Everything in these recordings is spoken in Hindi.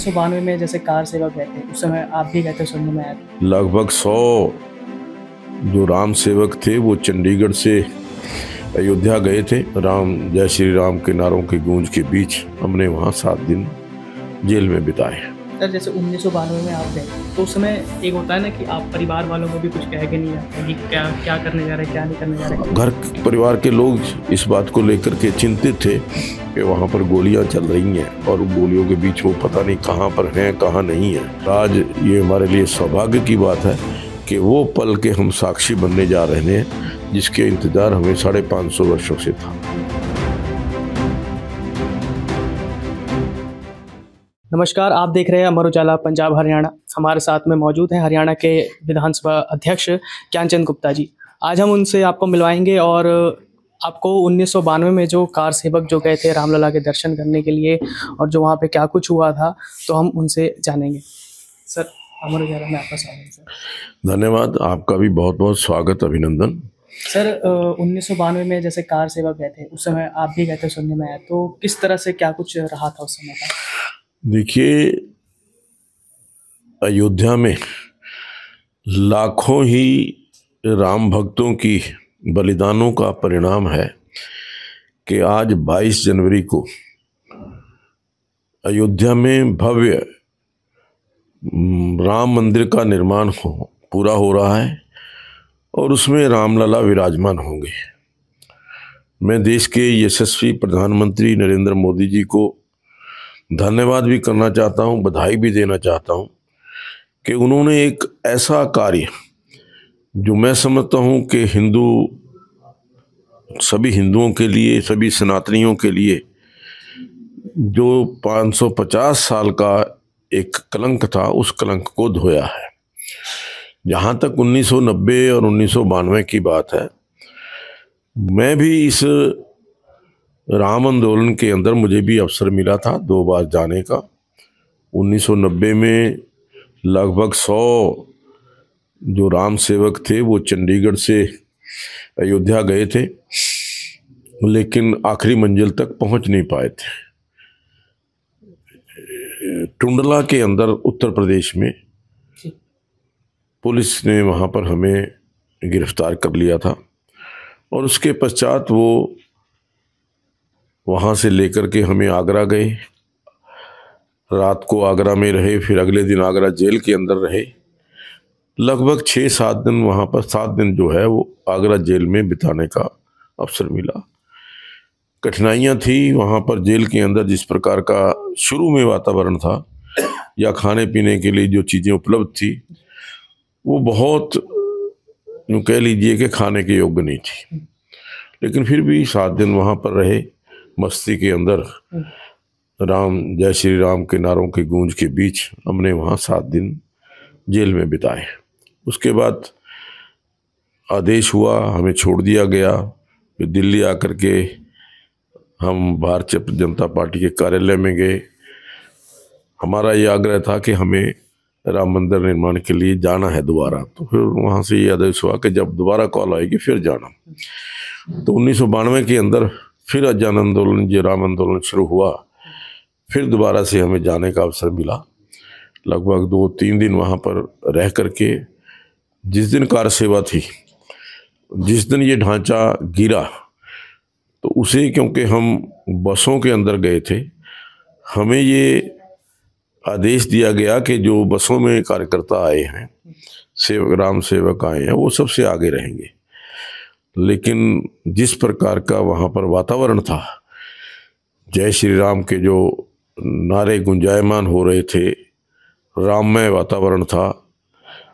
1992 में जैसे कार सेवा गए थे, उस समय आप भी गए थे, सुनने में आया था। लगभग 100 जो राम सेवक थे वो चंडीगढ़ से अयोध्या गए थे। राम जय श्री राम के नारों की गूंज के बीच हमने वहाँ 7 दिन जेल में बिताए। सर जैसे 1992 में आप गए तो उस समय एक होता है ना कि आप परिवार वालों को भी कुछ कह के नहीं जाते कि क्या क्या करने जा रहे हैं, क्या नहीं करने जा रहे हैं। घर परिवार के लोग इस बात को लेकर के चिंतित थे कि वहाँ पर गोलियां चल रही हैं और गोलियों के बीच वो पता नहीं कहाँ पर हैं कहाँ नहीं है। आज ये हमारे लिए सौभाग्य की बात है कि वो पल के हम साक्षी बनने जा रहे हैं जिसके इंतजार हमें 550 वर्षों से था। नमस्कार, आप देख रहे हैं अमर उजाला पंजाब हरियाणा। हमारे साथ में मौजूद हैं हरियाणा के विधानसभा अध्यक्ष ज्ञानचंद गुप्ता जी। आज हम उनसे आपको मिलवाएंगे और आपको 1992 में जो कार सेवक जो गए थे रामलला के दर्शन करने के लिए और जो वहाँ पे क्या कुछ हुआ था तो हम उनसे जानेंगे। सर अमर उजाला में आपका स्वागत है। सर धन्यवाद, आपका भी बहुत बहुत स्वागत, अभिनंदन। सर 1992 में जैसे कार सेवक गए थे, उस समय आप भी गए थे, सुनने में आया, तो किस तरह से क्या कुछ रहा था उस समय का? देखिए, अयोध्या में लाखों ही राम भक्तों की बलिदानों का परिणाम है कि आज 22 जनवरी को अयोध्या में भव्य राम मंदिर का निर्माण पूरा हो रहा है और उसमें रामलला विराजमान होंगे। मैं देश के यशस्वी प्रधानमंत्री नरेंद्र मोदी जी को धन्यवाद भी करना चाहता हूं, बधाई भी देना चाहता हूं कि उन्होंने एक ऐसा कार्य जो मैं समझता हूं कि सभी हिंदुओं के लिए, सभी सनातनियों के लिए जो 550 साल का एक कलंक था, उस कलंक को धोया है। जहाँ तक 1990 और 1992 की बात है, मैं भी इस राम आंदोलन के अंदर मुझे भी अवसर मिला था 2 बार जाने का। 1990 में लगभग 100 जो राम सेवक थे वो चंडीगढ़ से अयोध्या गए थे, लेकिन आखिरी मंजिल तक पहुंच नहीं पाए थे। टुंडला के अंदर उत्तर प्रदेश में पुलिस ने वहाँ पर हमें गिरफ्तार कर लिया था और उसके पश्चात वो वहाँ से लेकर के हमें आगरा गए। रात को आगरा में रहे, फिर अगले दिन आगरा जेल के अंदर रहे। लगभग 6-7 दिन वहाँ पर, 7 दिन जो है वो आगरा जेल में बिताने का अवसर मिला। कठिनाइयाँ थी वहाँ पर जेल के अंदर। जिस प्रकार का शुरू में वातावरण था या खाने पीने के लिए जो चीज़ें उपलब्ध थी वो बहुत, यूँ कह लीजिए कि खाने के योग्य नहीं थी, लेकिन फिर भी 7 दिन वहाँ पर रहे मस्ती के अंदर। राम जय श्री राम के नारों की गूंज के बीच हमने वहाँ 7 दिन जेल में बिताए। उसके बाद आदेश हुआ, हमें छोड़ दिया गया। फिर दिल्ली आकर के हम भारतीय जनता पार्टी के कार्यालय में गए। हमारा ये आग्रह था कि हमें राम मंदिर निर्माण के लिए जाना है दोबारा। तो फिर वहाँ से ये आदेश हुआ कि जब दोबारा कॉल आएगी फिर जाना। तो 1992 के अंदर फिर जन आंदोलन, जो राम आंदोलन शुरू हुआ, फिर दोबारा से हमें जाने का अवसर मिला। लगभग 2-3 दिन वहाँ पर रह करके, जिस दिन कार सेवा थी, जिस दिन ये ढांचा गिरा, तो उसे, क्योंकि हम बसों के अंदर गए थे, हमें ये आदेश दिया गया कि जो बसों में कार्यकर्ता आए हैं, राम सेवक आए हैं, वो सबसे आगे रहेंगे। लेकिन जिस प्रकार का वहाँ पर वातावरण था, जय श्री राम के जो नारे गुंजायमान हो रहे थे, राममय वातावरण था,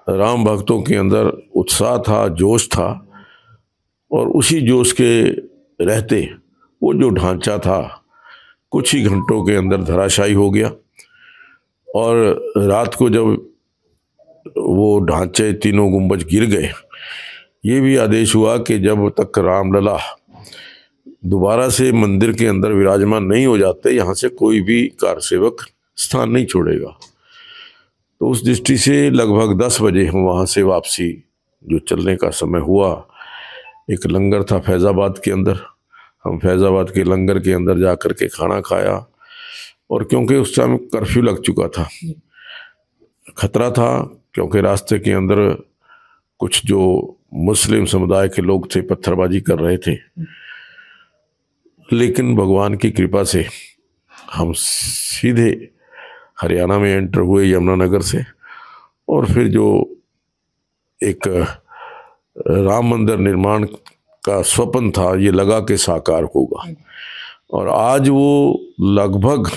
राम भक्तों के अंदर उत्साह था, जोश था, और उसी जोश के रहते वो जो ढांचा था कुछ ही घंटों के अंदर धराशायी हो गया। और रात को जब वो ढांचे तीनों गुंबज गिर गए, ये भी आदेश हुआ कि जब तक रामलला दोबारा से मंदिर के अंदर विराजमान नहीं हो जाते, यहाँ से कोई भी कार सेवक स्थान नहीं छोड़ेगा। तो उस दृष्टि से लगभग 10 बजे हम वहाँ से वापसी जो चलने का समय हुआ, एक लंगर था फैज़ाबाद के अंदर, हम फैज़ाबाद के लंगर के अंदर जा कर के खाना खाया और क्योंकि उस टाइम कर्फ्यू लग चुका था, खतरा था, क्योंकि रास्ते के अंदर कुछ जो मुस्लिम समुदाय के लोग थे पत्थरबाजी कर रहे थे। लेकिन भगवान की कृपा से हम सीधे हरियाणा में एंटर हुए यमुनानगर से, और फिर जो एक राम मंदिर निर्माण का स्वप्न था ये लगा के साकार होगा, और आज वो लगभग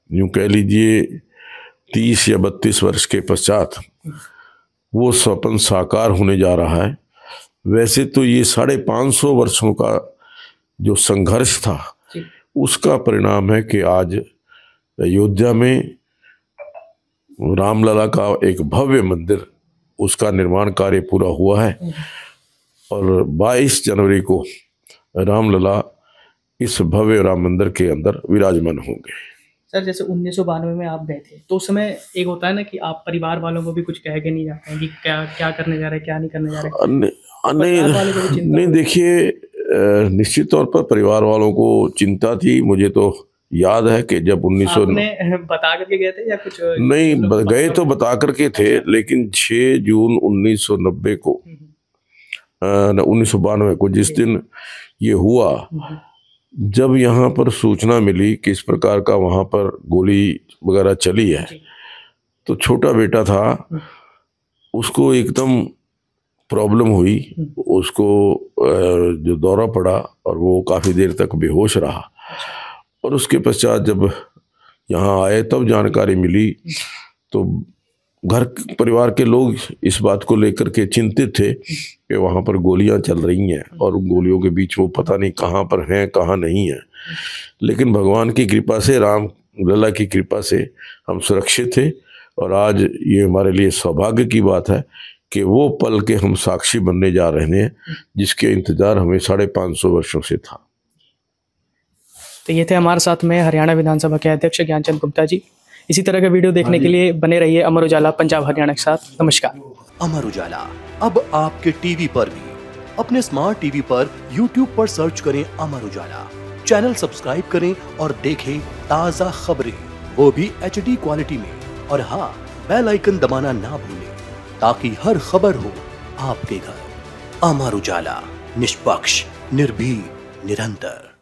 यूँ कह लीजिए 30 या 32 वर्ष के पश्चात वो स्वप्न साकार होने जा रहा है। वैसे तो ये 550 वर्षों का जो संघर्ष था उसका परिणाम है कि आज अयोध्या में रामलला का एक भव्य मंदिर, उसका निर्माण कार्य पूरा हुआ है, और 22 जनवरी को रामलला इस भव्य राम मंदिर के अंदर विराजमान होंगे। सर, जैसे 1992 में आप गए थे तो उस समय एक होता है ना कि आप परिवार वालों को भी कुछ कह के नहीं जाते हैं कि क्या क्या करने जा रहे हैं, क्या नहीं करने जा रहे हैं। नहीं देखिए, निश्चित तौर पर परिवार वालों को चिंता थी। मुझे तो याद है कि जब 1900 बता करके गए थे या कुछ नहीं गए तो बता करके थे, लेकिन 6 जून 1990 को 1992 को जिस दिन ये हुआ, जब यहाँ पर सूचना मिली कि इस प्रकार का वहाँ पर गोली वगैरह चली है, तो छोटा बेटा था, उसको एकदम प्रॉब्लम हुई, उसको जो दौरा पड़ा और वो काफ़ी देर तक बेहोश रहा। और उसके पश्चात जब यहाँ आए तब जानकारी मिली, तो घर परिवार के लोग इस बात को लेकर के चिंतित थे कि वहाँ पर गोलियाँ चल रही हैं और उन गोलियों के बीच वो पता नहीं कहाँ पर हैं कहाँ नहीं हैं। लेकिन भगवान की कृपा से, राम लला की कृपा से हम सुरक्षित थे, और आज ये हमारे लिए सौभाग्य की बात है कि वो पल के हम साक्षी बनने जा रहे हैं जिसके इंतज़ार हमें 550 वर्षों से था। तो ये थे हमारे साथ में हरियाणा विधानसभा के अध्यक्ष ज्ञानचंद गुप्ता जी। इसी तरह का वीडियो देखने के लिए बने रहिए अमर उजाला पंजाब हरियाणा के साथ। नमस्कार। अमर उजाला अब आपके टीवी पर भी। अपने स्मार्ट टीवी पर YouTube पर सर्च करें अमर उजाला, चैनल सब्सक्राइब करें और देखें ताज़ा खबरें, वो भी HD क्वालिटी में। और हाँ, बेल आइकन दबाना ना भूलें ताकि हर खबर हो आपके घर। अमर उजाला, निष्पक्ष, निर्भीक, निरंतर।